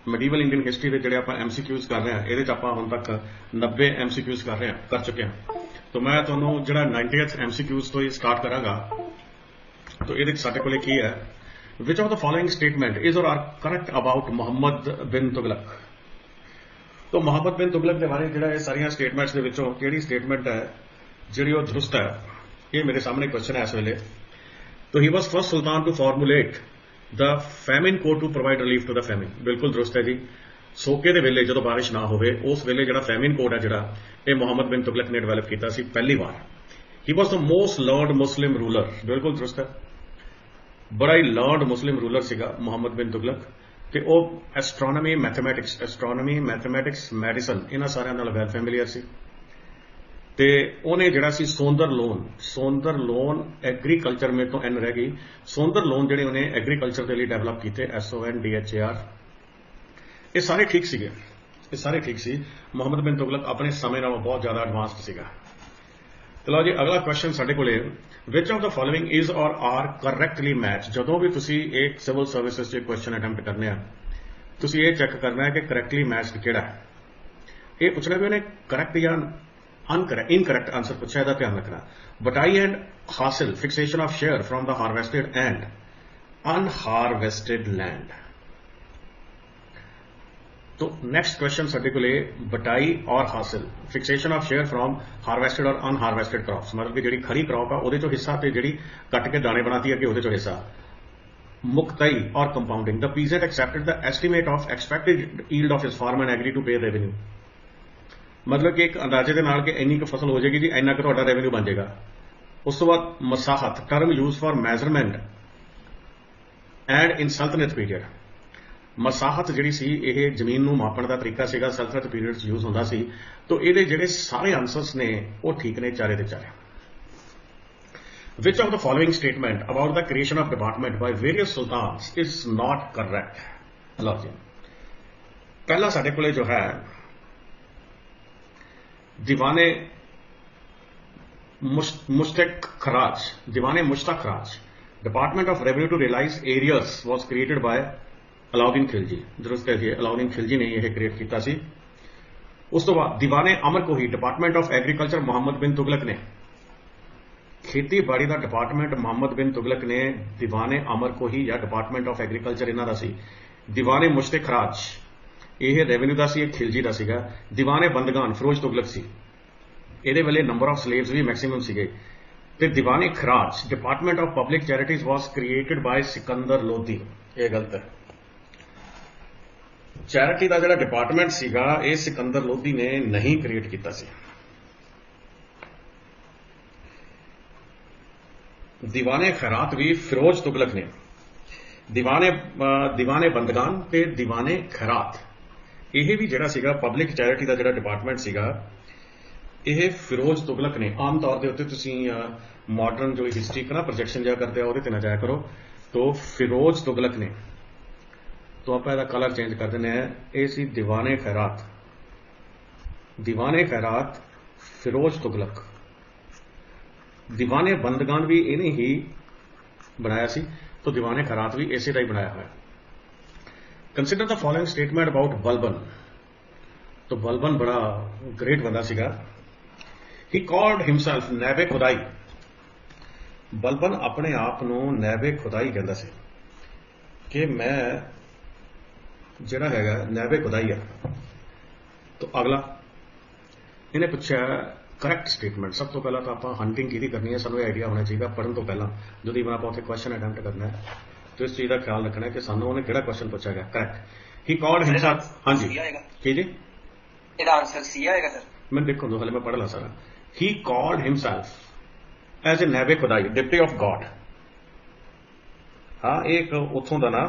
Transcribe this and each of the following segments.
medieval Indian history ਦੇ ਜਿਹੜੇ ਆਪਾਂ MCQs ਕਰ ਰਹੇ ਹਾਂ ਇਹਦੇ ਚ ਆਪਾਂ ਹੁਣ ਤੱਕ 90 MCQs ਕਰ ਚੁੱਕੇ ਹਾਂ। तो मैं ਤੁਹਾਨੂੰ ਜਿਹੜਾ 90th MCQs ਤੋਂ ਹੀ ਸਟਾਰਟ ਕਰਾਂਗਾ। तो ਇਹਦੇ ਚ ਸਾਡੇ ਕੋਲੇ ਕੀ ਹੈ, which of the following statement is or are correct about Muhammad ਬਿਨ ਤੁਗਲਕ। तो ਮੁਹੰਮਦ ਬਿਨ ਤੁਗਲਕ ਦੇ ਬਾਰੇ ਜਿਹੜਾ ਇਹ ਸਾਰੀਆਂ ਸਟੇਟਮੈਂਟਸ ਦੇ ਵਿੱਚੋਂ ਕਿਹੜੀ ਸਟੇਟਮੈਂਟ ਹੈ ਜਿਹੜੀ ਉਹ ਦਰੁਸਤ ਹੈ, ਇਹ ਮੇਰੇ ਸਾਹਮਣੇ ਕੁਐਸਚਨ ਹੈ ਇਸ ਵੇਲੇ। तो he was first sultan to formulate the famine code to provide relief to the famine। बिल्कुल दुरुस्त है जी। सोके दे वेले जदों बारिश ना होवे उस वेले जिहड़ा फैमिन कोड है जिहड़ा ये मुहम्मद बिन तुगलक ने डेवलप किया सी पहली बार। He was the most learned Muslim ruler. बिल्कुल दुरुस्त है, बड़ा ही लर्नड मुस्लिम रूलर सीगा मुहम्मद बिन तुगलक। ते ਉਹ एस्ट्रोनॉमी मैथमैटिक्स मैडिसन इन्हां सारियां नाल वैल फैमिलियर सी। ਤੇ ਉਹਨੇ ਜਿਹੜਾ ਸੀ ਸੌਂਦਰ ਲੋਨ ਐਗਰੀਕਲਚਰ ਮੇ ਤੋਂ ਐਨ ਰਹਿ ਗਈ। ਸੌਂਦਰ ਲੋਨ ਜਿਹੜੇ ਉਹਨੇ ਐਗਰੀਕਲਚਰ ਦੇ ਲਈ ਡਿਵੈਲਪ ਕੀਤੇ SONDHAR, ਇਹ ਸਾਰੇ ਠੀਕ ਸੀਗੇ, ਇਹ ਸਾਰੇ ਠੀਕ ਸੀ। ਮੁਹੰਮਦ ਬਿਨ ਤੁਗਲਕ ਆਪਣੇ ਸਮੇਂ ਨਾਲੋਂ ਬਹੁਤ ਜ਼ਿਆਦਾ ਐਡਵਾਂਸਡ ਸੀਗਾ। ਚਲੋ ਜੀ ਅਗਲਾ ਕੁਐਸਚਨ ਸਾਡੇ ਕੋਲੇ, which of the following is ਔਰ ਆਰ ਕਰੈਕਟਲੀ ਮੈਚ। ਜਦੋਂ ਵੀ ਤੁਸੀਂ ਇੱਕ ਸਿਵਲ ਸਰਵਿਸਿਜ਼ 'ਚ ਕੁਐਸਚਨ ਅਟੈਂਪਟ ਕਰਨੇ ਆ ਤੁਸੀਂ ਇਹ ਚੈੱਕ ਕਰਨਾ ਹੈ ਕਿ ਕਰੈਕਟਲੀ ਮੈਚਡ ਕਿਹੜਾ ਹੈ। ਇਹ ਪੁੱਛਣਾ ਵੀ ਉਹਨੇ ਕਰੈਕਟ ਜਾਂ इनकरेक्ट आंसर पूछा है, ध्यान रखना। बटाई एंड हासिल fixation of share from the harvested and unharvested land. तो नेक्स्ट क्वेश्चन साडे कोले बटाई और हासिल fixation of share from harvested और अनहार्वेस्टेड क्रॉप्स, मतलब कि जिहड़ी खरी क्रॉप है उहदे चों हिस्सा ते जिहड़ी कट के दाने बनाती है कि उहदे चों हिस्सा। मुक्तई और compounding, the peasant accepted the estimate of expected yield of his farm and agree to pay revenue. मतलब कि एक अंदाजे के नाल कि इन्नी क फसल हो जाएगी जी, इन्ना क तुहाडा रेवेन्यू बन जाएगा। उस तो बाद मसाहत, term use for measurement and in सल्तनत पीरियड। मसाहत जिहड़ी सी इह जमीन नूं मापण दा तरीका सीगा, सल्तनत पीरियड च यूज हुंदा सी। तो इहदे जिहड़े सारे आंसर्स ने वो ठीक ने, चारे दे चारे। Which of the following statement about the creation of department by various sultans is not correct. लो जी पहला साडे कोले जो है दीवाने मुश्तक खराज, department of revenue to realize arrears was created by Alauddin Khilji. दुरुस्त है जी, अलाउद्दीन खिलजी ने यह क्रिएट किया सी। उस तो बाद दीवाने अमर कोही, डिपार्टमेंट ऑफ एग्रीकल्चर मुहम्मद बिन तुगलक ने। खेतीबाड़ी का डिपार्टमेंट मुहम्मद बिन तुगलक ने दीवाने अमर कोही या डिपार्टमेंट ऑफ एग्रीकल्चर इन्हां दा सी। दीवाने मुश्तक खराज यह रेवेन्यू का सी, खिलजी का सीगा। दीवाने बंदगान फिरोज तुगलक सी, ये वेले नंबर ऑफ स्लेव्स भी मैक्सीमम सीगे। ते दीवाने खराज department of public charities was created by Sikandar Lodi. यह गलत है, चैरिटी का जो डिपार्टमेंट सीगा ये सिकंदर लोधी ने नहीं क्रिएट किया सी। दीवाने खैरात भी फिरोज तुगलक ने। दीवाने बंदगान ते दीवाने खैरात यह भी जिहड़ा सीगा पब्लिक चैरिटी का जिहड़ा डिपार्टमेंट सीगा यह फिरोज तुगलक ने। आम तौर के उत्ते तुसीं मॉडर्न जो हिस्ट्री का ना प्रोजेक्शन जिहा करते उहदे ते ना जाया करो। तो फिरोज तुगलक ने, तो आप इसदा कलर चेंज कर देने हैं, ये सी दीवाने खैरात फिरोज तुगलक। दीवाने बंदगान भी इन्हें ही बनाया सी, तो दीवाने खैरात भी इसे का ही बनाया हुआ है। Consider the following statement about Balban. तो बलबन बड़ा ग्रेट बंदा सीगा। ही कॉल्ड हिमसेल्फ नैबे खुदाई। बलबन अपने आप नूं नैबे खुदाई कहंदा सी कि मैं जिहड़ा हैगा नैबे खुदाई है। तो अगला इन्हें पूछा करैक्ट स्टेटमेंट। सब तो पहला तो आप हंटिंग की करनी है, सानू आइडिया होना चाहिए पढ़न तो पहला जो भी आप उत्थे क्वेश्चन अटैम्प्ट करना है तो इस चीज का ख्याल रखना है कि सानू उन्हें किहड़ा क्वेश्चन पूछा गया। करेक्ट, ही कॉल्ड हिमसेल्फ। हाँ जी की जी, ਇਹਦਾ ਆਨਸਰ ਸੀ ਆਏਗਾ ਸਰ। मैं देखो दो, मैं पढ़ ला सारा। He called himself as a नैबे खुदाई, डिप्टी ऑफ गॉड। हाँ एक उथों का ना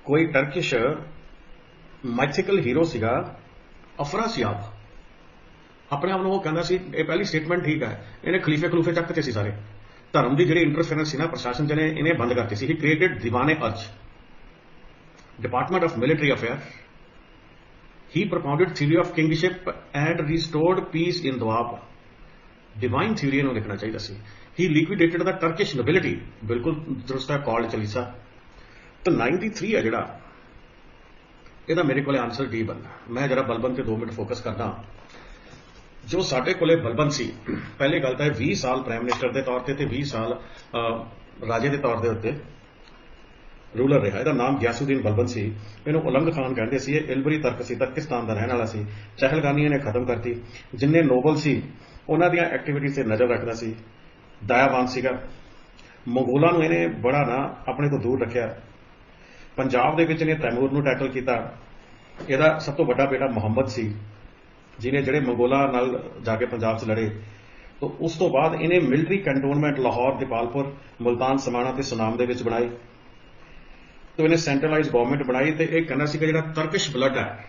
कोई टर्किश मैथिकल हीरो सीगा अफरासियाब। अपने आप को कहना सी, पहली स्टेटमेंट ठीक है, इन्हें खलीफे खलूफे चकते सी सारे। धर्म की जी इंटरफेरेंस सी ना प्रशासन च इन्हें बंद करती सी। ही क्रिएटेड दीवाने अर्ज, department of military affair. He propounded theory of kingship and restored peace in Doab। Divine theory इन्होंने लिखना चाहिए सी। ही लिक्विडेटेड द टर्किश नोबिलिटी। बिल्कुल दुरुस्त है, कॉल्ड चलीसा। तो 93 है जिहड़ा ਇਹਦਾ ਮੇਰੇ ਕੋਲੇ ਆਨਸਰ ਡੀ ਬਣਦਾ। ਮੈਂ ਜਰਾ ਬਲਬਨ ਤੇ 2 ਮਿੰਟ ਫੋਕਸ ਕਰਦਾ। ਜੋ ਸਾਡੇ ਕੋਲੇ ਬਲਬਨ ਸੀ, ਪਹਿਲੀ ਗੱਲ ਤਾਂ 20 ਸਾਲ ਪ੍ਰਾਈਮ ਮਿਨਿਸਟਰ ਦੇ ਤੌਰ ਤੇ 20 ਸਾਲ ਰਾਜੇ ਦੇ ਤੌਰ ਦੇ ਉੱਤੇ ਰੂਲਰ ਰਿਹਾ। ਇਹਦਾ ਨਾਮ ਗਿਆਸੁਦੀਨ ਬਲਬਨ ਸੀ। ਇਹਨੂੰ ਉਲੰਗ ਖਾਨ ਕਹਿੰਦੇ ਸੀ। ਇਹ ਇਲਬਰੀ ਤਰਕ ਸੀ, ਤਰਕਿਸਤਾਨ ਦਾ ਰਹਿਣ ਵਾਲਾ ਸੀ। ਚਹਿਲਗਾਨੀ ਇਹਨੇ ਖਤਮ ਕਰਤੀ। ਜਿੰਨੇ ਨੋਬਲ ਸੀ ਉਹਨਾਂ ਦੀਆਂ ਐਕਟੀਵਿਟੀਜ਼ ਤੇ ਨਜ਼ਰ ਰੱਖਦਾ ਸੀ। ਦਇਆਵਾਨ ਸੀਗਾ। ਮੰਗੋਲਾਂ ਨੂੰ ਇਹਨੇ ਬੜਾ ਨਾ ਆਪਣੇ ਤੋਂ ਦੂਰ ਰੱਖਿਆ। ਪੰਜਾਬ ਦੇ ਵਿੱਚ ਇਹਨੇ ਤੈਮੂਰ ਨੂੰ ਟੈਕਲ ਕੀਤਾ। ਇਹਦਾ ਸਭ ਤੋਂ ਵੱਡਾ ਬੇਟਾ ਮੁਹੰਮਦ ਸੀ, ਜਿਹਨੇ ਜਿਹੜੇ ਮੰਗੋਲਾਂ ਨਾਲ ਜਾ ਕੇ ਪੰਜਾਬ 'ਚ ਲੜੇ। ਤਾਂ ਉਸ ਤੋਂ ਬਾਅਦ ਇਹਨੇ ਮਿਲਟਰੀ ਕੰਟੋਨਮੈਂਟ ਲਾਹੌਰ, ਦੀਪਾਲਪੁਰ, ਮੁਲਤਾਨ, ਸਮਾਣਾ ਤੇ ਸੁਨਾਮ ਦੇ ਵਿੱਚ ਬਣਾਈ। ਤਾਂ ਇਹਨੇ ਸੈਂਟਰਲਾਈਜ਼ ਗਵਰਨਮੈਂਟ ਬਣਾਈ ਤੇ ਇਹ ਕਹਿੰਦਾ ਸੀ ਕਿ ਜਿਹੜਾ ਤਰਕਿਸ਼ ਬਲੱਡ ਹੈ,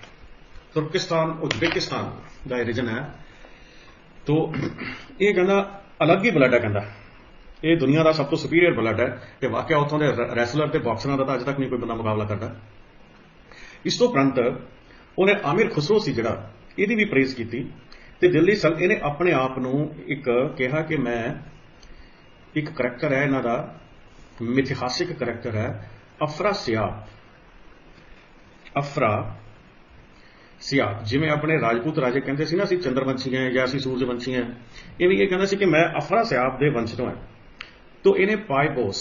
ਤੁਰਕਿਸਤਾਨ, ਉਜ਼ਬੇਕਿਸਤਾਨ ਦਾ ਰੀਜਨ ਹੈ, ਤਾਂ ਇਹ ਕਹਿੰਦਾ ਅਲੱਗ ਹੀ ਬਲੱਡ ਹੈ। ਕਹਿੰਦਾ ਇਹ ਦੁਨੀਆ ਦਾ ਸਭ ਤੋਂ ਸੁਪੀਰੀਅਰ ਬਲੱਡ ਹੈ ਤੇ ਵਾਕਿਆ ਉੱਥੋਂ ਦੇ ਰੈਸਲਰ ਤੇ ਬਾਕਸਰਾਂ ਦਾ ਤਾਂ ਅੱਜ ਤੱਕ ਨਹੀਂ ਕੋਈ ਬੰਦਾ ਮੁਕਾਬਲਾ ਕਰਦਾ। ਇਸ ਤੋਂ ਉਪਰੰਤ ਉਹਨੇ ਆਮਿਰ ਖੁਸਰੋ ਸੀ ਜਿਹੜਾ, ਇਹਦੀ ਵੀ ਪ੍ਰੇਜ਼ ਕੀਤੀ ਤੇ ਦਿੱਲੀ ਇਹਨੇ ਆਪਣੇ ਆਪ ਨੂੰ ਇੱਕ ਕਿਹਾ ਕਿ ਮੈਂ ਇੱਕ ਕਰੈਕਟਰ ਹੈ ਇਹਨਾਂ ਦਾ, ਮਿਥਿਹਾਸਿਕ ਕਰੈਕਟਰ ਹੈ, ਅਫਰਾ ਸਿਆਬ। ਜਿਵੇਂ ਆਪਣੇ ਰਾਜਪੂਤ ਰਾਜੇ ਕਹਿੰਦੇ ਸੀ ਨਾ ਅਸੀਂ ਚੰਦਰਵੰਸ਼ੀ ਹਾਂ ਜਾਂ ਅਸੀਂ ਸੂਰਜਵੰਸ਼ੀ ਹਾਂ, ਇਹ ਵੀ ਇਹ ਕਹਿੰਦਾ ਸੀ ਕਿ ਮੈਂ ਅਫਰਾ ਸਿਆਬ ਦੇ ਵੰਸ਼ ਤੋਂ ਹਾਂ। ਤੋ ਇਹਨੇ ਪਾਇਬੋਸ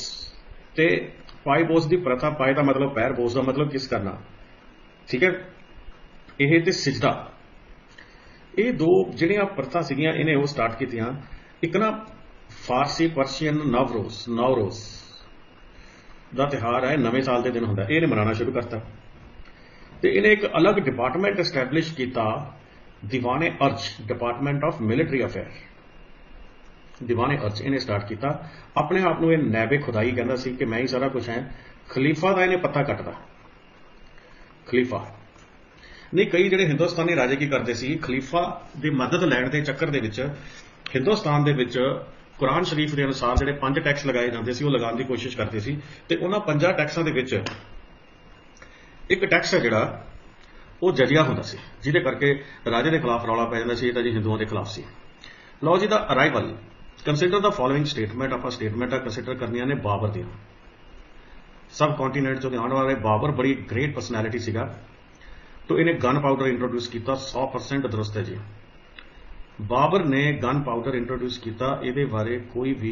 ਤੇ ਪਾਇਬੋਸ ਦੀ ਪ੍ਰਥਾ, ਪਾਏ ਦਾ ਮਤਲਬ ਪੈਰ, ਬੋਸ ਦਾ ਮਤਲਬ ਕਿਸ ਕਰਨਾ, ਠੀਕ ਹੈ, ਇਹ ਤੇ ਸਿਜਦਾ, ਇਹ ਦੋ ਜਿਹੜੀਆਂ ਪ੍ਰਥਾ ਸੀਗੀਆਂ ਇਹਨੇ ਉਹ ਸਟਾਰਟ ਕੀਤੀਆਂ। ਇੱਕ ਨਾ ਫਾਰਸੀ ਪਰਸ਼ੀਅਨ ਨਵਰੋਜ਼ ਦਾ ਤਿਉਹਾਰ ਹੈ, ਨਵੇਂ ਸਾਲ ਦੇ ਦਿਨ ਹੁੰਦਾ, ਇਹਨੇ ਮਨਾਉਣਾ ਸ਼ੁਰੂ ਕਰਤਾ। ਤੇ ਇਹਨੇ ਇੱਕ ਅਲੱਗ ਡਿਪਾਰਟਮੈਂਟ ਐਸਟੈਬਲਿਸ਼ ਕੀਤਾ, ਦੀਵਾਨੇ ਅਰਜ, ਡਿਪਾਰਟਮੈਂਟ ਆਫ ਮਿਲਟਰੀ ਅਫੇਅਰ, ਦੀਵਾਨੇ ਅਰਜ ਇਹਨੇ ਸਟਾਰਟ ਕੀਤਾ। ਆਪਣੇ ਆਪ ਨੂੰ ਇਹ ਨੈਬੇ ਖੁਦਾਈ ਕਹਿੰਦਾ ਸੀ ਕਿ ਮੈਂ ਹੀ ਸਾਰਾ ਕੁਝ ਹੈ। ਖਲੀਫਾ ਦਾ ਇਹਨੇ ਪੱਤਾ ਕੱਟਦਾ। ਖਲੀਫਾ ਨਹੀਂ, ਕਈ ਜਿਹੜੇ ਹਿੰਦੁਸਤਾਨੀ ਰਾਜੇ ਕੀ ਕਰਦੇ ਸੀ, ਖਲੀਫਾ ਦੀ ਮਦਦ ਲੈਣ ਦੇ ਚੱਕਰ ਦੇ ਵਿੱਚ ਹਿੰਦੁਸਤਾਨ ਦੇ ਵਿੱਚ ਕੁਰਾਨ ਸ਼ਰੀਫ ਦੇ ਅਨੁਸਾਰ ਜਿਹੜੇ 5 ਟੈਕਸ ਲਗਾਏ ਜਾਂਦੇ ਸੀ ਉਹ ਲਗਾਉਣ ਦੀ ਕੋਸ਼ਿਸ਼ ਕਰਦੇ ਸੀ। ਤੇ ਉਹਨਾਂ 5 ਟੈਕਸਾਂ ਦੇ ਵਿੱਚ ਇੱਕ ਟੈਕਸ ਹੈ ਜਿਹੜਾ ਉਹ ਜਜ਼ੀਆ ਹੁੰਦਾ ਸੀ, ਜਿਹਦੇ ਕਰਕੇ ਰਾਜੇ ਦੇ ਖਿਲਾਫ ਰੌਲਾ ਪੈ ਜਾਂਦਾ ਸੀ, ਇਹ ਤਾਂ ਜੀ ਹਿੰਦੂਆਂ ਦੇ ਖਿਲਾਫ ਸੀ। ਲਓ ਜੀ, the arrival, consider the following statement. ਆਪਾਂ ਸਟੇਟਮੈਂਟਾਂ ਕੰਸੀਡਰ ਕਰਨੀਆਂ ਨੇ ਬਾਬਰ ਦੀਆਂ। ਸਬ ਕੰਟੀਨੈਂਟ ਚੋਂ ਆਉਣ ਵਾਲੇ ਬਾਬਰ ਬੜੀ ਗ੍ਰੇਟ ਪਰਸਨੈਲਿਟੀ ਸੀਗਾ। तो इन्हें गन पाउडर इंट्रोड्यूस किया, 100% दुरुस्त है जी। बाबर ने गन पाउडर इंट्रोड्यूस किया, ये बारे कोई भी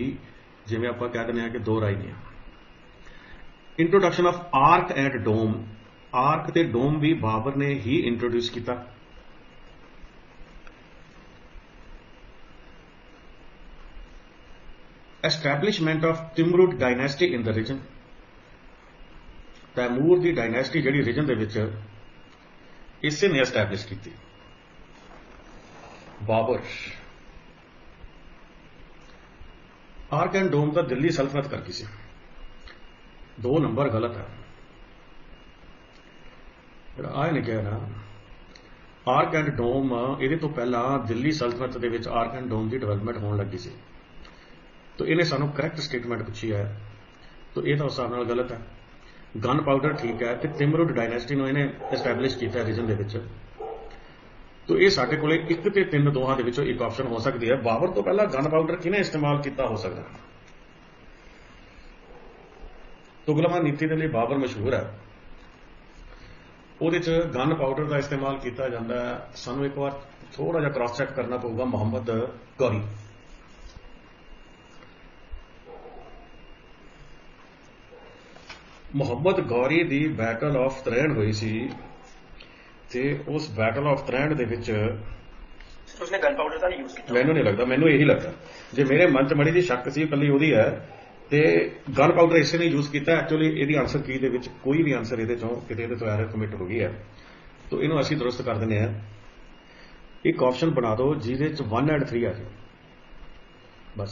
जिवें आप कह दें कि दो राय नहीं। Introduction of arch and dome, arch ते डोम भी बाबर ने ही इंट्रोड्यूस किया। Establishment of Timurid dynasty in the region, Taimur की डायनेस्टी जी रीजन के विच इसे ने एस्टैब्लिश की। बाबर आर्क एंड डोम का दिल्ली सल्तनत कर गई सी, 2 नंबर गलत है। आए ने कहा ना आर्क एंड डोम, ये तो पहला दिल्ली सल्तनत के विच आर्क एंड डोम की डिवेलपमेंट होने लगी सी। तो इन्हें सानू करैक्ट स्टेटमेंट पूछी है, तो यह तो उस हिसाब नाल गलत है। गन पाउडर ठीक है, तो तिमरूद डायनेस्टी ने इन्हें एस्टैब्लिश किया रीजन के विच। तो ये साडे कोले 1 ते 3 दोहां दे विचों एक ऑप्शन हो सकती है। बाबर तो पहला गन पाउडर किने इस्तेमाल किया हो सकता। तुगलमा नीति के लिए बाबर मशहूर है, ਉਹਦੇ ਚ गन पाउडर का इस्तेमाल किया जाता है। सानू एक बार थोड़ा जिहा क्रॉस चेक करना पऊगा। मुहम्मद गौरी, मुहम्मद गौरी की बैटल ऑफ त्रैण हुई सी, ते उस बैटल ऑफ त्रैण दे विच उसने गन पाउडर का यूज किया। मैनू नहीं लगता, मैनू यही लगता जे मेरे मन च मड़ी जी शक सी कली ओदी है, ते गन पाउडर इसे ने यूज किया। एक्चुअली यदि आंसर की दे विच कोई भी आंसर ये किते तो एरर कमिट हो गई है, तो इनू असीं दुरुस्त कर दिंदे हैं। एक ऑप्शन बना दो जिहदे च 1 एंड 3 आ जाए, बस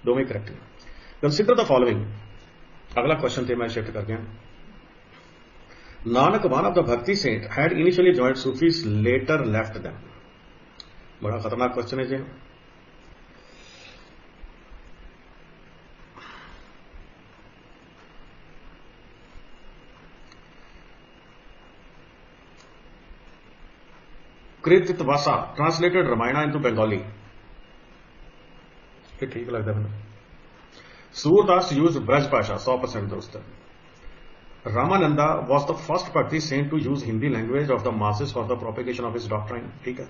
दोवें करैक्ट। Consider the following. अगला क्वेश्चन थे मैं शिफ्ट कर गया। Nanak, one of the Bhakti saint, had initially joined Sufis, later left them. बड़ा खतरनाक क्वेश्चन है जी। कृतवासा ट्रांसलेटेड रामायण इनटू बंगाली, ये ठीक लगता है मैंने। सूरदास यूज ब्रज भाषा, 100% दोस्त है। Ramananda was the first Bhakti saint to use Hindi language of the masses for the propagation of his doctrine. ठीक है,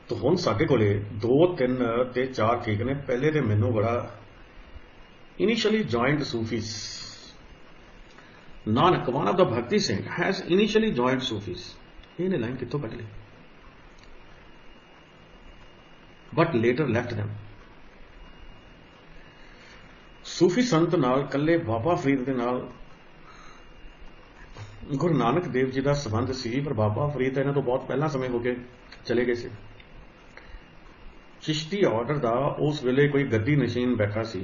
तो हुण साडे कोले 2 3 ते 4 ठीक ने। पहले ते मैनू बड़ा initially joined Sufis. Nanak, one of the Bhakti saint, has initially joined Sufis. ये लाइन कितों कट ली? But later left them. Sufi संत नाल कल्ले बाबा फरीद दे नाल गुरु नानक देव जी का संबंध सी, पर बाबा फरीद इन्हां तो बहुत पहला समय हो के चले गए सी। चिश्ती ऑर्डर का उस वेले कोई गद्दी नशीन बैठा सी,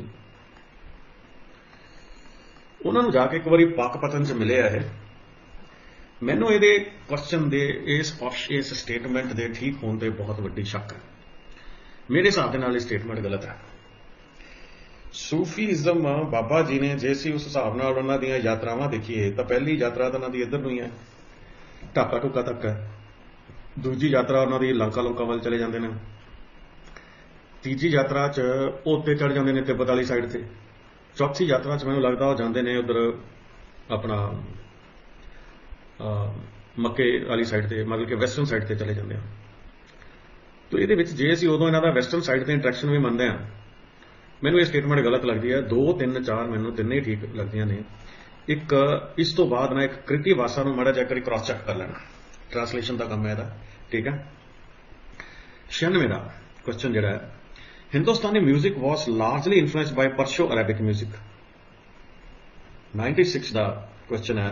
उन्होंने जाके एक बारी पाकपतन च मिले है। मैनू ये क्वेश्चन दे इस स्टेटमेंट के ठीक होने पर बहुत वड्डी शक है। मेरे हिसाब के नाल स्टेटमेंट गलत है। सूफीइज्म बाबा जी ने जे सी उस हिसाब नाल उन्हां दी यात्रावां देखीए तो पहली यात्रा तो उन्हां दी इधर नूं ही है, ढाका ढुका तक है। दूजी यात्रा उन्हां दी लंका लुंका वाल चले जांदे ने। तीजी यात्रा च उत्ते चढ़ जांदे ने तिब्बत वाली साइड ते। चौथी यात्रा च मैनूं लगदा वो जांदे ने उधर अपना मक्के वाली साइड ते, मतलब कि वैसटर्न साइड ते चले जांदे हैं। तो ये जे असीं उदों इन्हां दा वैसटर्न साइड ते इंट्रैक्शन भी मनदे हां, मैनूं ये स्टेटमेंट गलत लगती है। 2 3 4 मैनूं तिन्ने ही ठीक लगदियां ने। एक इस तो बाद ना एक कृति वासा नूं माड़ा जिहा क्रॉस चेक कर लेना, ट्रांसलेशन का काम है इहदा, ठीक है। 96 का क्वेश्चन जिहड़ा है, Hindustani music was largely influenced by Perso Arabic music. 96 का क्वेश्चन है,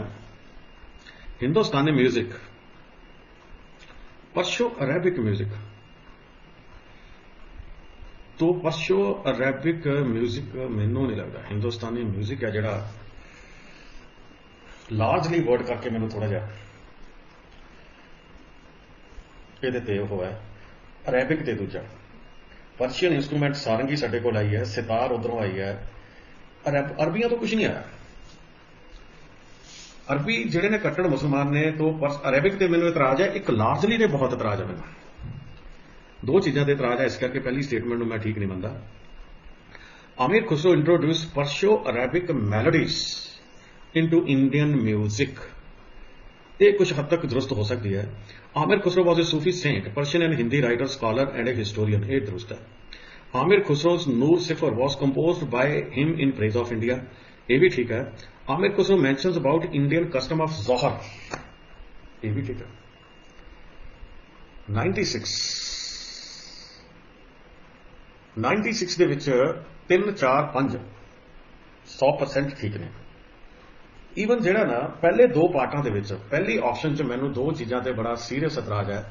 Hindustani music Perso Arabic music, तो पर्शियो अरेबिक म्यूजिक मैनू नहीं लगता हिंदुस्तानी म्यूजिक है जिहड़ा लार्जली वर्ड करके मैनू थोड़ा जिहा इहदे ते ओह है अरेबिक ते दूजा पर्शियन इंस्ट्रूमेंट सारंगी साडे कोल आई है, सितार उधरों आई है, अरबियां तो कुछ नहीं आया। अरबी जिहड़े ने कट्टड़ मुसलमान ने, तो अरेबिक ते मैनू इतराज है। एक लार्जली ते बहुत इतराज है मैनू, 2 चीज़ों से इतराज है, इस करके पहली स्टेटमेंट मैं ठीक नहीं मनता। Amir Khusro introduce Perso Arabic melodies into Indian music, ये कुछ हद तक दुरुस्त हो सकती है। Amir Khusro was a Sufi saint, Persian and Hindi writer, scholar and a historian, ये दुरुस्त है। Amir Khusro's Nuh Sipihr was composed by him in praise of India, ये भी ठीक है। Amir Khusro mentions about Indian custom of jauhar, ये भी ठीक है। 96 ਦੇ ਵਿੱਚ 3 4 5 100% ਠੀਕ ਨੇ। ਈਵਨ ਜਿਹੜਾ ਨਾ ਪਹਿਲੇ 2 ਪਾਰਟਾਂ ਦੇ ਵਿੱਚ ਪਹਿਲੀ ਆਪਸ਼ਨ 'ਚ ਮੈਨੂੰ 2 ਚੀਜ਼ਾਂ ਤੇ ਬੜਾ ਸੀਰੀਅਸ ਇਤਰਾਜ਼ ਹੈ।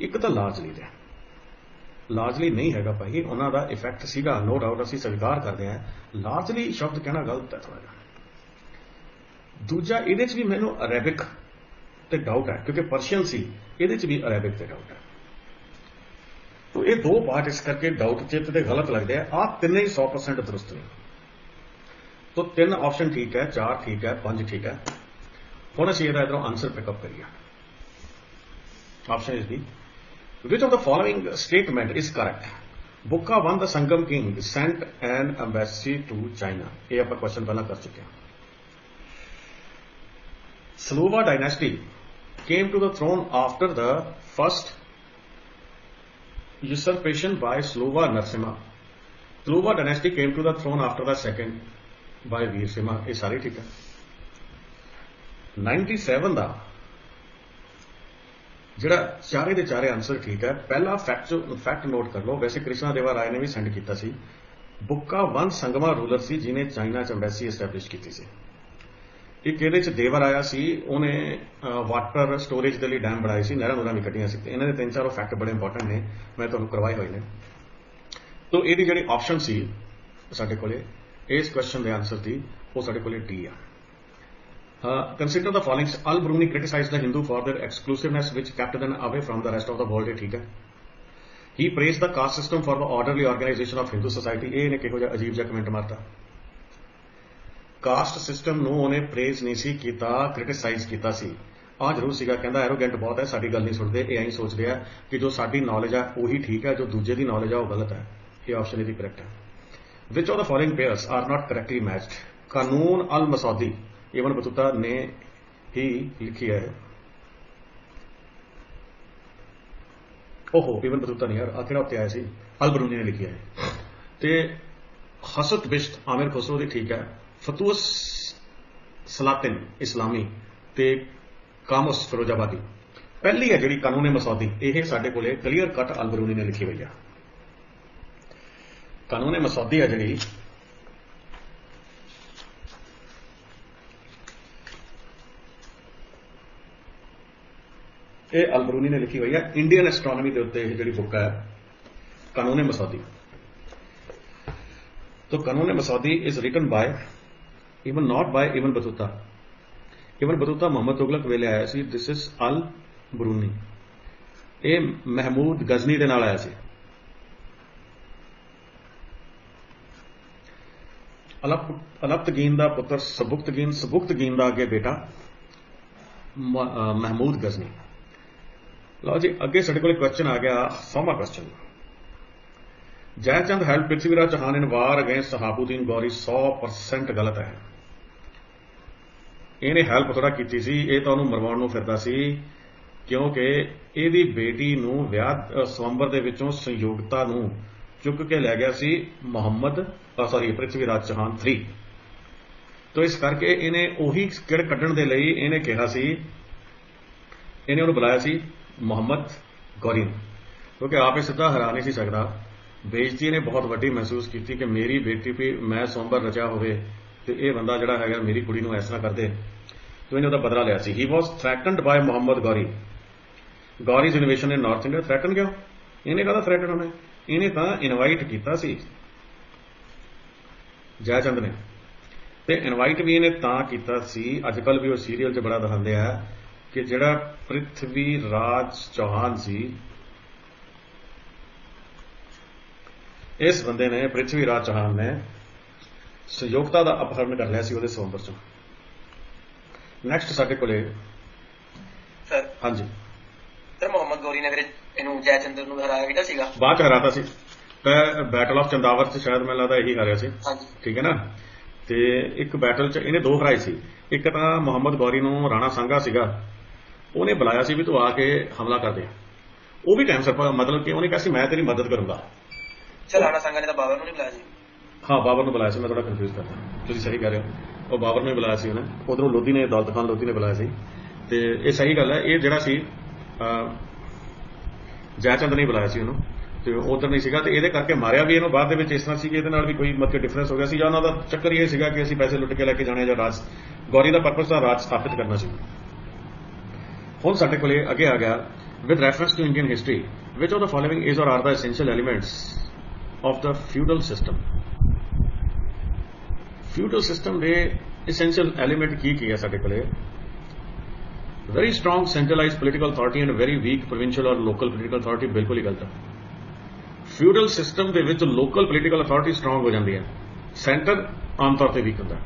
ਇੱਕ ਤਾਂ ਲਾਰਜਲੀ ਤੇ, ਲਾਰਜਲੀ ਨਹੀਂ ਹੈਗਾ ਭਾਈ, ਉਹਨਾਂ ਦਾ ਇਫੈਕਟ ਸੀਗਾ, ਨੋ ਡਾਊਟ, ਅਸੀਂ ਸਵੀਕਾਰ ਕਰਦੇ ਹਾਂ। ਲਾਰਜਲੀ ਸ਼ਬਦ ਕਹਿਣਾ ਗਲਤ ਹੈ ਥੋੜਾ ਜਿਹਾ। ਦੂਜਾ ਇਹਦੇ 'ਚ ਵੀ ਮੈਨੂੰ ਅਰੇਬਿਕ ਤੇ ਡਾਊਟ ਹੈ, ਕਿਉਂਕਿ ਪਰਸ਼ੀਅਨ ਸੀ, ਇਹਦੇ 'ਚ ਵੀ ਅਰੇਬਿਕ ਤੇ ਡਾਊਟ ਹੈ। तो ये 2 पार्ट इस करके डाउट चित ते गलत लगते हैं। आप तीनों ही 100% दुरुस्त नहीं। तो 3 ऑप्शन ठीक है, 4 ठीक है, 5 ठीक है। हुण असीं इहदा इधरों आंसर पिकअप करिए। Option is D, which of the following statement is correct? Bukka one the Sangam king sent an embassy to China, ये आप क्वेश्चन पहला कर चुके हैं। Saluva dynasty came to the throne after the first usurpation by Slova Narsimha. Slova dynasty came to the throne after the second by Veer Simha, ये सारी ठीक है। 97 ਦਾ ਜਿਹੜਾ ਚਾਰੇ ਦੇ ਚਾਰੇ ਆਨਸਰ ਠੀਕ ਹੈ। ਪਹਿਲਾ ਫੈਕਟ ਨੋਟ ਕਰ ਲਓ, ਵੈਸੇ ਕ੍ਰਿਸ਼ਨਾ ਦੇਵਾ ਰਾਏ ਨੇ ਵੀ ਸੈਂਡ ਕੀਤਾ ਸੀ। ਬੁੱਕਾ ਵਨ ਸੰਗਮਾ ਰੂਲਰ ਸੀ ਜਿਹਨੇ ਚਾਈਨਾ ਚ ਐਮਬੈਸੀ ਐਸਟੈਬਲਿਸ਼ ਕੀਤੀ ਸੀ। ਇੱਕ ਇਹਦੇ ਚ ਦੇਵਰ ਆਇਆ ਸੀ, ਉਹਨੇ ਵਾਟਰ ਸਟੋਰੇਜ ਦੇ ਲਈ ਡੈਮ ਬਣਾਏ ਸੀ, ਨਹਿਰਾਂ ਨੂਰਾਂ ਵੀ ਕੱਢੀਆਂ ਸੀ। ਇਹਨਾਂ ਦੇ 3-4 ਫੈਕਟ ਬੜੇ ਇੰਪੋਰਟੈਂਟ ਨੇ, ਮੈਂ ਤੁਹਾਨੂੰ ਕਰਵਾਏ ਹੋਏ ਨੇ। तो ਇਹਦੀ ਜਿਹੜੀ ਆਪਸ਼ਨ ਸੀ ਸਾਡੇ ਕੋਲੇ ਇਸ ਕੁਐਸਚਨ ਦੇ ਆਨਸਰ ਦੀ, ਉਹ ਸਾਡੇ ਕੋਲੇ ਡੀ ਆ। Consider the following. Al-Biruni criticized the Hindu for their exclusiveness which kept them away from the rest of the world. ठीक है। He praised the caste system for the orderly organization of Hindu society. ਇਹ ਨੇ ਕਿਹੋ ਜਿਹਾ ਅਜੀਬ ਜਿਹਾ comment ਮਾਰਤਾ। Caste system ਨੂੰ ਉਹਨੇ ਪ੍ਰੇਜ਼ ਨਹੀਂ ਸੀ ਕੀਤਾ, ਕ੍ਰਿਟਿਸਾਈਜ਼ ਕੀਤਾ ਸੀ। ਆ ਜ਼ਰੂਰ ਸੀਗਾ, ਕਹਿੰਦਾ ਐਰੋਗੈਂਟ ਬਹੁਤ ਹੈ, ਸਾਡੀ ਗੱਲ ਨਹੀਂ ਸੁਣਦੇ, ਇਹ ਐਂ ਸੋਚਦੇ ਆ ਕਿ ਜੋ ਸਾਡੀ ਨੌਲੇਜ ਆ ਉਹੀ ਠੀਕ ਹੈ, ਜੋ ਦੂਜੇ ਦੀ ਨੌਲੇਜ ਆ ਉਹ ਗਲਤ ਹੈ। ਇਹ ਆਪਸ਼ਨ ਇਹਦੀ ਕਰੈਕਟ ਹੈ। Which of the following pairs are not correctly matched? कानून अल मसौदी इब्न बतूता ने ही लिखी है। ओहो इब्न बतूता नहीं यार, किहड़ा उत्ते आया सी, अल बरूनी ने लिखी है। ते हसत बिश्त आमिर खुसरो दी ठीक है। फतूस सलातिन इस्लामी ते कामुस फिरोजाबादी पहली है जिहड़ी कानून मसौदी, यह साडे कोले क्लीयर कट अल बरूनी ने लिखी हुई है। कानून मसौदी है जिहड़ी ये अल बरूनी ने लिखी हुई है। इंडियन एस्ट्रोनॉमी के उत्ते जिहड़ी बुक है कानून मसौदी। तो Qanun Masudi is written by even not by Ibn Batuta. Ibn Batuta Mohammad Tughlaq वेले आया सी। This is all बरूनी। ये महमूद गजनी दे नाल आया सी। अलब्तगीन दा पुत्र सबुक्तगीन, सबुक्तगीन दा अगे बेटा महमूद गजनी। लो जी अगे साडे कोल क्वेश्चन आ गया, 100वां क्वेश्चन। जयचंद हेल्प पृथ्वीराज चौहान इन वार अगेंस्ट शहाबुद्दीन गौरी 100% गलत है। इन्हें हेल्प थोड़ा की सी, ये तो उन्होंने मरवाउण नूं फिरदा सी क्योंकि इहदी बेटी नूं विआह सवंबर दे विचों संयोगता नूं चुक के लै गया सी मुहम्मद सॉरी पृथ्वीराज चौहान 3। तो इस करके इन्हें उही किड़ कड्ढण दे लई इन्हें कहा सी, इन्हें उन्होंने बुलाया सी मुहम्मद गौरी नूं, क्योंकि आप ये सीधा हरा नहीं सी सकदा। बेइज्जती ने बहुत वड्डी महसूस की कि मेरी बेटी भी मैं सवंबर रचा होवे ते ये बंदा जिहड़ा हैगा मेरी कुड़ी नूं इस तरह कर दे। तो इन्हें उहदा बदला लिया सी। He was threatened by Muhammad Ghori. Ghori's innovation in north India. Threaten क्यों? इन्हें कहता थ्रैटन उन्हें, इन्हें तो इनवाइट किया सी जयचंद ने। ते इनवाइट भी इन्हें तां कीता सी, अजकल भी वो सीरीयल च बड़ा दिखाते हैं कि जिहड़ा पृथ्वी राज चौहान सी, इस बंदे ने पृथ्वी राज चौहान ने संयोगता का अपहरण कर लिया सी उहदे सवंबर चों। नैक्सट साडे कोले सर हाँ जी सर मोहम्मद गौरी ने फिर इहनूं जयचंद नूं हराया किहड़ा सीगा? बाद च हराता सी। बैटल ऑफ चंदावर च शायद मैं लगता यही हारिया सी। हाँ जी ठीक है ना। ते एक बैटल च इन्हें 2 हराए सी। एक तां मुहम्मद गौरी नूं राणा सांगा सीगा, उन्हें बुलाया सी भी तू आके हमला कर दे। वो भी टाइम सिर मतलब कि उन्हें कहा सी मैं तेरी मदद करूंगा। चल राणा सांगा ने तो बाबर नूं नहीं बुलाया सी। हाँ बाबर ने बुलाया सी, मैं थोड़ा कंफ्यूज कर रहा, तुसीं सही कह रहे हो। वो बाबर ने बुलाया सी उन्हें, उधरों लोधी ने दौलत खान लोधी ने बुलाया सी। ते ये सही गल है। ये जिहड़ा सी जयचंद ने बुलाया सी उन्होंने, तो उधर नहीं सीगा। ते इहदे करके मारिया भी इहनूं बाद दे विच इस तरह सी कि इहदे नाल भी कोई मतलब डिफरेंस हो गया सी, जां उन्हां दा चक्कर ये सीगा कि असीं पैसे लुट के लैके जाने जां राज। गौरी का पर्पस था राज स्थापित करना सी। हुण साडे कोले अगे आ गया with reference to Indian history which of the following is और are the essential elements of the feudal system. Feudal system के एसेंशियल एलिमेंट की है साडे कोले? Very strong centralise political authority and very weak provincial और local political authority. बिल्कुल ही गलत है। फ्यूडल सिस्टम के विच लोकल पोलिटिकल अथॉरिटी स्ट्रॉन्ग हो जाती है, सेंटर आमतौर पर वीक होता है।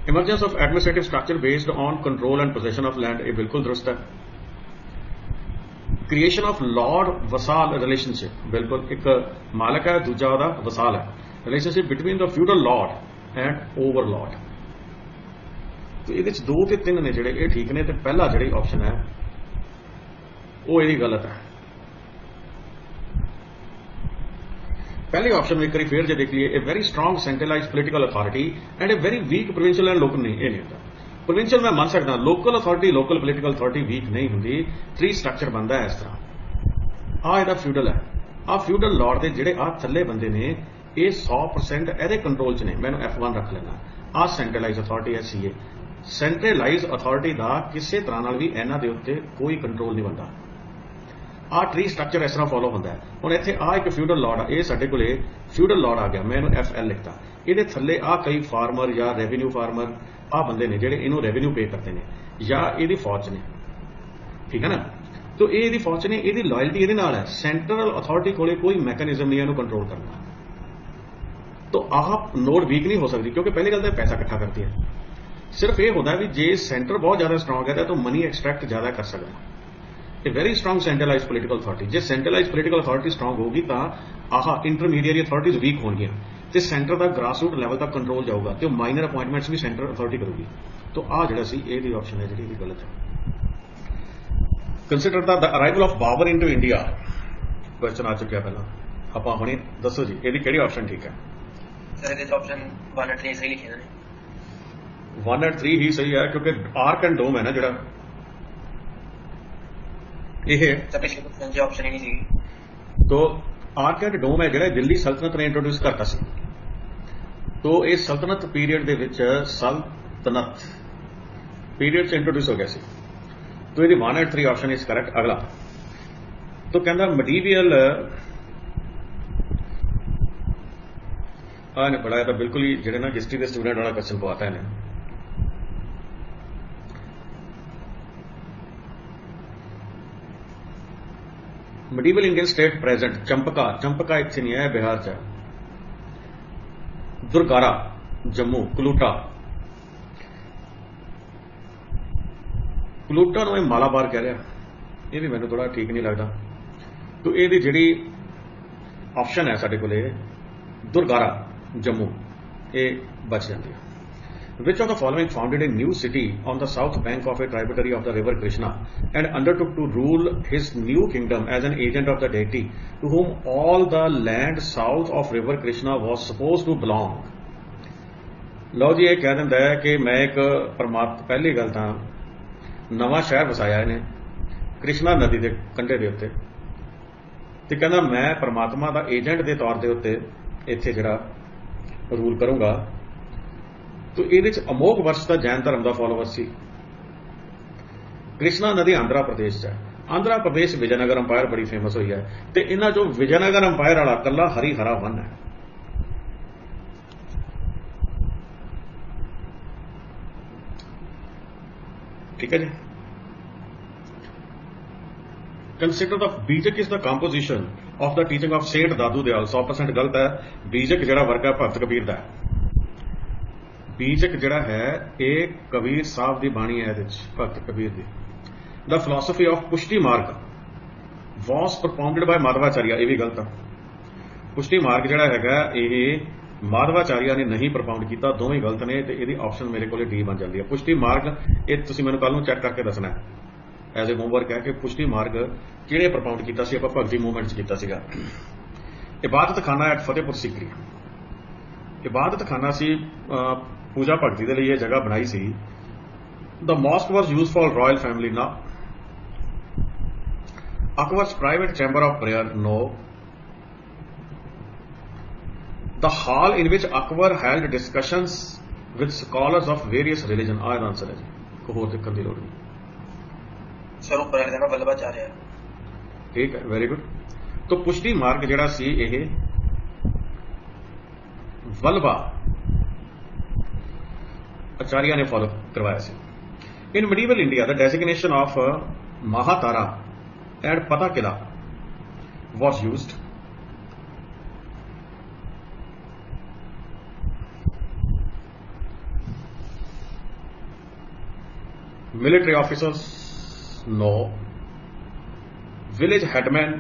Emergence of administrative structure based on control and possession of land, ये बिल्कुल दुरुस्त है। Creation of Lord vassal relationship, बिल्कुल एक मालक है दूजा वह वसाल है। Relationship between the feudal Lord and Overlord. तो ये 2 ते 3 ने जिहड़े ये ठीक ने, तो पहला जिहड़ी ऑप्शन है वो यही गलत है। पहले ऑप्शन में एक बार फिर जो देख लिए, a very strong centralise political authority and a very weak provincial and local नहीं, ये नहीं होता। प्रोविंशियल मैं मान सकता, local authority local political authority weak नहीं होंगी। 3 स्ट्रक्चर बनता है इस तरह। आ इहदा फ्यूडल है, आ फ्यूडल लॉर्ड के जिहड़े आ थल्ले बंदे ने ये 100% इहदे कंट्रोल च ने। मैं F1 रख लेना। आ सेंट्रलाइज अथॉरिटी है CA। सेंट्रलाइज अथॉरिटी का किसी तरह नाल भी इन्हां दे उत्ते कोई कंट्रोल नहीं बनता। आ ट्री स्ट्रक्चर इस तरह फॉलो होता है। हुण इत्थे आ एक फ्यूडल लॉर्ड आ, ये साडे कोले फ्यूडल लॉर्ड आ गया, मैं इहनूं FL लिखता। इहदे थल्ले आ कई फार्मर या रेवन्यू फार्मर आ बंदे ने जिहड़े इहनूं रेवन्यू पे करते हैं या इहदी फौज ने। ठीक है ना। तो ये इहदी फौज ने, इहदी लॉयल्टी इहदे नाल है। सेंट्रल अथॉरिटी कोले कोई मैकेनिज्म नहीं है इहनूं कंट्रोल करना। तो आप नोड वीक नहीं हो सकती, क्योंकि पहली गल तो पैसा इकट्ठा करती है। सिर्फ ये होता है भी जे सेंटर बहुत ज्यादा स्ट्रांग है तो मनी एक्सट्रैक्ट ज्यादा कर सकता है। A very strong centralise political authority, जे सेंट्रलाइज पोलिटिकल अथॉरिटी स्ट्रांग होगी तो आह इंटरमीडिएट अथॉरिटीज वीक होंगी। ਤੇ ਸੈਂਟਰ ਦਾ ਗ੍ਰਾਸਰੂਟ ਲੈਵਲ ਤੱਕ ਕੰਟਰੋਲ ਜਾਊਗਾ ਤੇ ਮਾਈਨਰ ਅਪਾਇੰਟਮੈਂਟਸ ਵੀ ਸੈਂਟਰ ਅਥਾਰਟੀ ਕਰੂਗੀ। तो आ ਜਿਹੜਾ ਸੀ ਇਹ ਦੀ ਆਪਸ਼ਨ ਹੈ ਜਿਹੜੀ ਇਹ ਗਲਤ ਹੈ। Consider the arrival of Babar into India question ਆ ਚੁੱਕਿਆ ਪਹਿਲਾਂ, ਆਪਾਂ ਹੁਣੇ ਦੱਸੋ ਜੀ ਇਹਦੀ ਕਿਹੜੀ ਆਪਸ਼ਨ ਠੀਕ ਹੈ। ਸਰ ਇਹਦੇ ਆਪਸ਼ਨ 1 और 3 ਸਹੀ ਲਿਖੇ ਨੇ। 1 और 3 ਹੀ ਸਹੀ ਹੈ ਕਿਉਂਕਿ ਆਰਕ ਐਂਡ ਡੋਮ ਹੈ ਨਾ ਜਿਹੜਾ ਇਹ ਤਾਂ ਪਿਛਲੇ ਕੁਐਸਚਨ 'ਚ ਆਪਸ਼ਨ ਹੀ ਨਹੀਂ ਸੀ। तो आर्क एंड डोम है ਜਿਹੜਾ ਦਿੱਲੀ ਸਲਤਨਤ ਨੇ ਇੰਟਰੋਡਿਊਸ ਕਰਤਾ ਸੀ। तो ਇਹ ਸਲਤਨਤ ਪੀਰੀਅਡ ਦੇ ਵਿੱਚ ਸਲਤਨਤ पीरियड से इंट्रोड्यूस हो गया सी। तो ये 1 और 3 ऑप्शन इज करेक्ट। अगला तो कहता मटीरियल ने पढ़ाया था बिल्कुल ही जेडे ना हिस्ट्री के स्टूडेंट वाला क्वेश्चन पवाता है material Indian state present Champaka, Champaka इतने नहीं है बिहार च, दुर्गारा जम्मू, कलूटा कलूटा ਨੂੰ ਮਾਲਾਬਾਰ ਕਹਿ ਰਿਹਾ, ਇਹ ਵੀ ਮੈਨੂੰ ਥੋੜਾ ਠੀਕ ਨਹੀਂ ਲੱਗਦਾ। तो ਇਹਦੀ ਜਿਹੜੀ ਆਪਸ਼ਨ ਹੈ ਸਾਡੇ ਕੋਲੇ ਦੁਰਗਾਰਾ ਜੰਮੂ ਇਹ ਬਚ ਜਾਂਦੀ ਹੈ। Which of the following founded a new city on the south bank of a tributary of the river Krishna and undertook to rule his new kingdom as an agent of the deity to whom all the land south of river Krishna was supposed to belong? ਲਓ ਜੀ ਇਹ ਕਹਿ ਦਿੰਦਾ ਹੈ ਕਿ ਮੈਂ ਇੱਕ ਪਹਿਲੀ ਗੱਲ ਤਾਂ ਨਵਾਂ ਸ਼ਹਿਰ ਵਸਾਇਆ ਇਹਨੇ ਕ੍ਰਿਸ਼ਨਾ ਨਦੀ ਦੇ ਕੰਢੇ ਦੇ ਉੱਤੇ ਤੇ ਕਹਿੰਦਾ ਮੈਂ ਪਰਮਾਤਮਾ ਦਾ ਏਜੰਟ ਦੇ ਤੌਰ ਦੇ ਉੱਤੇ ਇੱਥੇ ਜਿਹੜਾ ਰੂਲ ਕਰੂੰਗਾ। तो ਇਹਦੇ ਚ ਅਮੋਘ ਵਰਸ਼ ਦਾ ਜੈਨ ਧਰਮ ਦਾ ਫਾਲੋਵਰ ਸੀ। ਕ੍ਰਿਸ਼ਨਾ ਨਦੀ ਆਂਧਰਾ ਪ੍ਰਦੇਸ਼ ਚ ਹੈ। ਆਂਧਰਾ ਪ੍ਰਦੇਸ਼ ਵਿਜਯਨਗਰ ਅੰਪਾਇਰ ਬੜੀ ਫੇਮਸ ਹੋਈ ਹੈ ਤੇ ਇਹਨਾਂ ਚੋਂ ਵਿਜਯਨਗਰ ਅੰਪਾਇਰ ਵਾਲਾ ਕੱਲਾ ਹਰੀ ਹਰਾ ਵਨ ਹੈ। ठीक है जी। कंसिडर द बीजक is the composition of the teaching of सेठ दादू दयाल। 100% गलत है। बीजक जिहड़ा वर्ग है भगत कबीर दा है। बीजक जिहड़ा है ये कबीर साहब की बाणी है, इहदे विच भगत कबीर दी। द फिलोसफी ऑफ पुष्टि मार्ग वॉज प्रपोंडेड बाय माधवाचार्य, ये भी गलत है। पुष्टि मार्ग जिहड़ा हैगा ये माधवाचार्य ने नहीं प्रपोंड किया, दोवें गलत ने। तो यदि ऑप्शन मेरे को डी बन जाती है। पुष्टि मार्ग ये तुसीं मैनूं कल नूं चैक करके दसना है एज ए होमवर्क है कि पुष्टि मार्ग किहड़े प्रपोंड किया सी, आपां भगती मूवमेंट च कीता सीगा। इबादत खाना एट फतेहपुर सीकरी, इबादत खाना सी पूजा भगती के लिए यह जगह बनाई सी। The mosque was use for royal family ना। Akbar's private chamber of prayer no. The hall in which Akbar held discussions with scholars of various religion, आया आंसर है जी, को होर देखने की लोड़ नहीं। स्वरूप पर देना वल्लभाचार्य, ठीक है, वेरी गुड। तो पुष्टि मार्ग जिहड़ा सी यह वल्लभा आचार्य ने फॉलो करवाया सी। इन medieval India the designation of Mahatara and Pata Kila was used। Military officers no. Village headman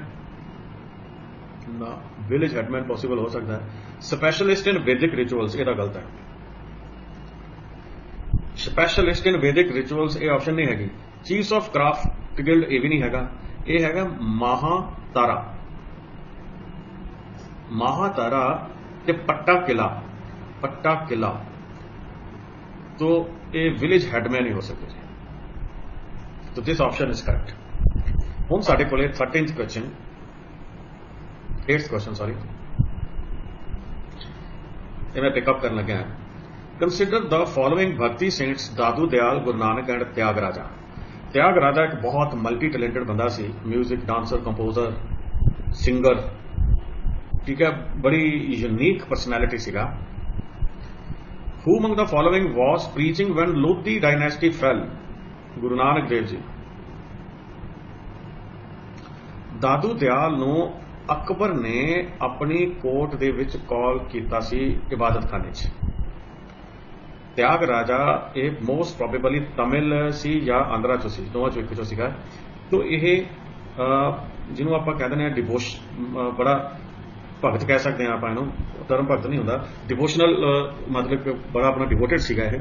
ना, विलेज हेडमैन पॉसिबल हो सकता है। स्पेशलिस्ट इन वैदिक रिचुअल्स ये गलत है। स्पेशलिस्ट इन वैदिक रिचुअल्स ये ऑप्शन नहीं हैगी। चीफ्स ऑफ क्राफ्ट गिल्ड ये भी नहीं हैगा। ये हैगा महातारा, महातारा ते पट्टा किला, पट्टा किला। तो ये विलेज हेडमैन ही हो सकते। तो दिस ऑप्शन इज करेक्ट। हुण साडे कोले 13th question, 8th question sorry, ये मैं पिकअप करने लगा। कंसिडर द फॉलोइंग भक्ति cents Dadu Dayal, Guru Nanak and Tyagaraja. Tyagaraja एक बहुत मल्टी टैलेंटेड बंदा सी, म्यूजिक डांसर, कंपोजर, सिंगर, ठीक है, बड़ी यूनीक पर्सनैलिटी सीगा। Who among the following was preaching when Lodi dynasty fell? Guru Nanak Dev ji. ਦਾਦੂ ਦਿਆਲ ਨੂੰ ਅਕਬਰ ਨੇ ਆਪਣੀ ਕੋਰਟ ਦੇ ਵਿੱਚ ਕਾਲ ਕੀਤਾ ਸੀ ਇਬਾਦਤਖਾਨੇ 'ਚ। ਤਿਆਗ ਰਾਜਾ ਇਹ ਮੋਸਟ ਪ੍ਰੋਬੇਬਲੀ ਤਮਿਲ ਸੀ ਜਾਂ ਆਂਧਰਾ 'ਚੋਂ ਸੀ, ਦੋਵਾਂ 'ਚੋਂ ਇੱਕ 'ਚੋਂ ਸੀਗਾ। तो यह ਜਿਹਨੂੰ ਆਪਾਂ ਕਹਿੰਦੇ ਨੇ ਡਿਵੋਸ਼ ਬੜਾ ਭਗਤ ਕਹਿ ਸਕਦੇ ਹਾਂ ਆਪਾਂ ਇਹਨੂੰ, ਧਰਮ ਭਗਤ ਨਹੀਂ ਹੁੰਦਾ, ਡਿਵੋਸ਼ਨਲ ਮਤਲਬ ਕਿ ਬੜਾ ਆਪਣਾ ਡਿਵੋਟਡ ਸੀਗਾ ਇਹ।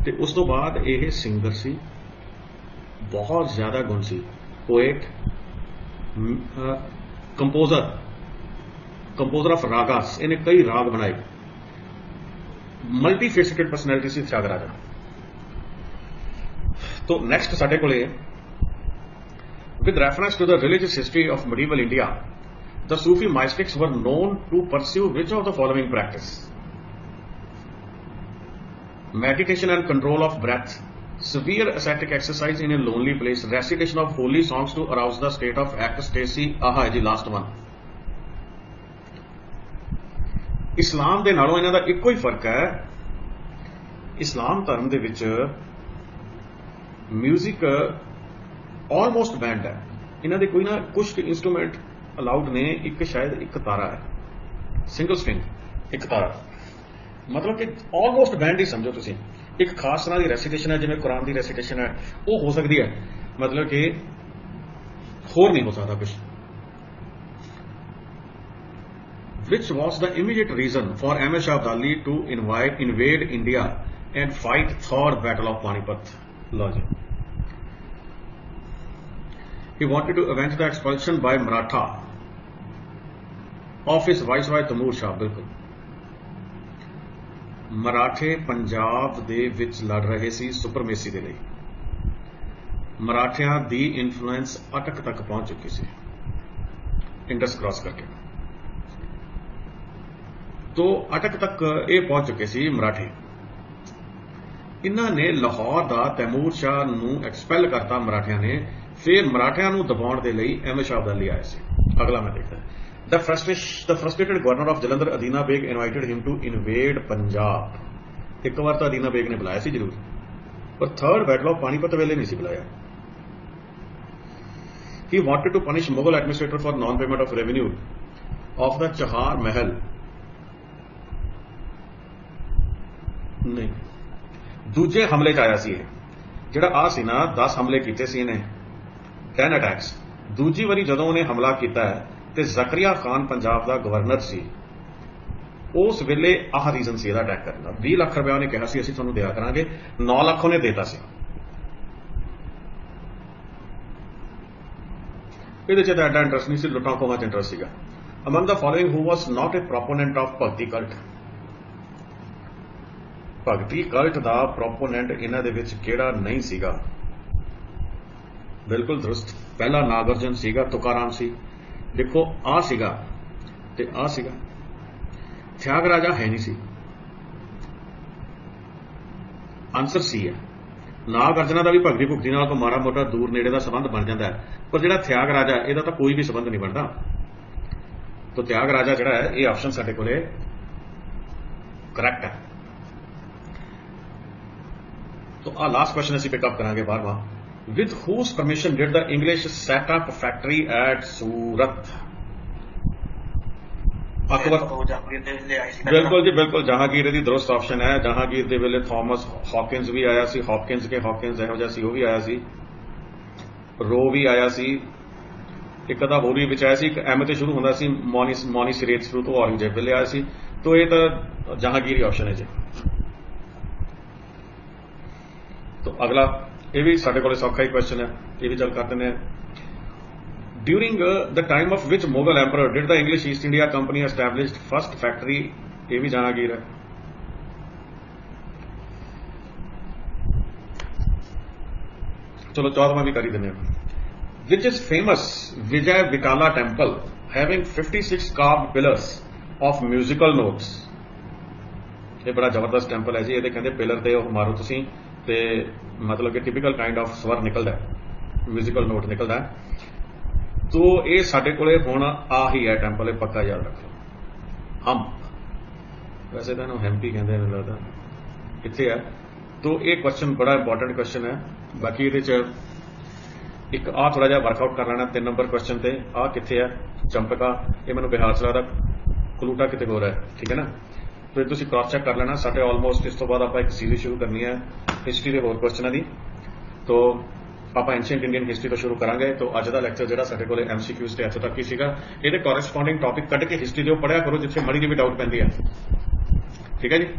ਤੇ ਉਸ ਤੋਂ ਬਾਅਦ ਇਹ ਸਿੰਗਰ ਸੀ, ਬਹੁਤ ਜ਼ਿਆਦਾ ਗੁਣ ਸੀ, ਪੋਏਟ, ਕੰਪੋਜ਼ਰ ਆਫ ਰਾਗਾਸ, ਇਹਨੇ ਕਈ ਰਾਗ ਬਣਾਏ, ਮਲਟੀ ਫੇਸਿਟਡ ਪਰਸਨੈਲਿਟੀ ਸੀ ਥਿਆਗਰਾਜਾ। तो next ਸਾਡੇ ਕੋਲੇ with reference to the religious history of medieval India, the Sufi mystics were known to pursue which of the following practice? Meditation and control of breath, severe ascetic exercise in a lonely place, recitation of holy songs to arouse the state of ecstasy, ਆਹ ਹੈ ਜੀ last one. ਇਸਲਾਮ ਦੇ ਨਾਲੋਂ ਇਹਨਾਂ ਦਾ ਇੱਕੋ ਹੀ ਫਰਕ ਹੈ, ਇਸਲਾਮ ਧਰਮ ਦੇ ਵਿੱਚ म्यूजिक ऑलमोस्ट बैंड है, इन्होंने कोई ना कुछ इंस्ट्रूमेंट अलाउड ने, एक शायद एक तारा है, सिंगल स्ट्रिंग एक तारा, मतलब कि ऑलमोस्ट बैंड ही समझो तुसी। एक खास तरह की रेसिटेशन है, जिवें कुरान की रेसिटेशन है, वो हो सकती है, मतलब कि होर नहीं हो सकता कुछ। Which was the immediate reason for Ahmed Shah Abdali to invade India and fight third battle of Panipat? Low ji, he wanted to avenge the expulsion by Maratha of his viceroy Tamur Shah। बिल्कुल, मराठे पंजाब दे विच लड़ रहे सी supremacy दे लई, मराठियां दी influence अटक तक पहुंच चुकी सी Indus cross करके, तो अटक तक ये पहुंच चुके सी मराठे। इन्होंने लाहौर का तैमूर शाह नूं एक्सपैल करता मराठियां ने, फिर मराठियां नूं दबाउण दे लई अहमद शाह अब्दाली आए सी। अगला मैं देखता है, the frustrated governor of Jalandhar Adina Beg invited him to invade Punjab. एक बार तो अदीना बेग ने बुलाया सी जरूर, पर थर्ड बैटल ऑफ पानीपत वेले नहीं सी बुलाया। He wanted to punish Mughal administrator for non payment of revenue of the Chahar Mahal. नहीं, दूजे हमले च आया सी, जिहड़ा आ सी ना 10 हमले कीते सी इहने, 10 अटैक्स। दूजी वारी जदों उहने हमला कीता है ते जकरिया खान पंजाब दा गवर्नर सी, उस वेले आह रीजन सी इहदा अटैक करन दा। 20 लाख रुपया उहने कहा सी असीं तुहानूं दिया करांगे, 9 लाख उहने देता सी। इहदे च एडा इंटरस्ट नहीं सी, लुटां खोहां च इंटरस्ट सीगा। Among the following who was not a proponent of भगती कल्ट। भगती कल्ट का प्रोपोनेंट इन्हां दे विच किहड़ा नहीं सीगा? बिल्कुल दुरुस्त, पहला नागार्जुन सीगा, तुकाराम सी, देखो आ सीगा ते आ सीगा, त्यागराजा है नहीं सी, आंसर सी है। नागार्जुना का भी भगती भुगती नाल कोई माड़ा मोटा दूर नेड़े का संबंध बन जाता है, पर जिहड़ा त्यागराजा इहदा तां कोई भी संबंध नहीं बनता। तो त्यागराजा जिहड़ा है ये ऑप्शन साडे कोले करैक्ट है। तो आ लास्ट क्वेश्चन असीं पिकअप करांगे 12वां, with whose permission did the English set up factory at Surat? Akbar, बिल्कुल जी बिल्कुल, जहांगीर दी दुरुस्त ऑप्शन है। जहांगीर दे वेले थॉमस हॉकिंस भी आया सी, हॉकिंस के हॉकिंस इहो जिहा सी, वो भी आया सी, रो भी आया सी, एक अदा होर भी विच आया सी, एक एम ते शुरू हुंदा सी, मौनी सिरेत शुरू तो औरंगजेब वेले आया सी। तो ये तो जहांगीर ही ऑप्शन है जी। तो अगला ये भी साडे कोले सौखा ही क्वेश्चन है, ये भी चल करते हैं। During the time of which Mughal emperor did the English east India company established first factory? ये भी जहांगीर है। चलो 14वां भी कर ही देने। Which is famous Vijay Vitthala temple having 56 carved pillars of musical notes? ये बड़ा जबरदस्त टेम्पल है जी। ये कहते पिलर ते मारो तुसीं ते मतलब कि टिपिकल काइंड ऑफ स्वर निकलता है, म्यूजिकल नोट निकलता है। तो ये साडे कोले हुण आ ही है टेम्पल, पक्का याद रखो। हम्प, वैसे तो हैम्पी कहते हैं मुझे लगता, इत्थे है। तो ये क्वेश्चन बड़ा इंपॉर्टेंट क्वेश्चन है। बाकी ये एक आ थोड़ा जिहा वर्कआउट कर लेना 3 नंबर क्वेश्चन से। आ कित्थे है? चंपका, ये मैनूं बिहार च लगदा, कलूटा किते हो रहा है, ठीक है ना। तो तुसीं क्रॉस चेक कर लेना। साडे ऑलमोस्ट इस तो बाद आपां एक सीरीज शुरू करनी है हिस्टरी के होर क्वेश्चनों की। तो ਆਪਾਂ ਐਂਸ਼ੀਐਂਟ ਇੰਡੀਅਨ ਹਿਸਟਰੀ ਤੋਂ ਸ਼ੁਰੂ ਕਰਾਂਗੇ। ਤੋਂ ਅੱਜ ਦਾ ਲੈਕਚਰ ਜਿਹੜਾ ਸਾਡੇ ਕੋਲੇ MCQs ਤੇ ਇੱਥੇ ਤੱਕ ਹੀ ਸੀਗਾ। ਇਹਦੇ ਕੋਰੈਸਪੋਂਡਿੰਗ ਟੌਪਿਕ ਕੱਢ ਕੇ ਹਿਸਟਰੀ ਦੇ ਪੜ੍ਹਿਆ ਕਰੋ ਜਿੱਥੇ ਮੜੀ ਜਿਹੀ ਵੀ ਡਾਊਟ ਪੈਂਦੀ ਹੈ। ਠੀਕ ਹੈ ਜੀ।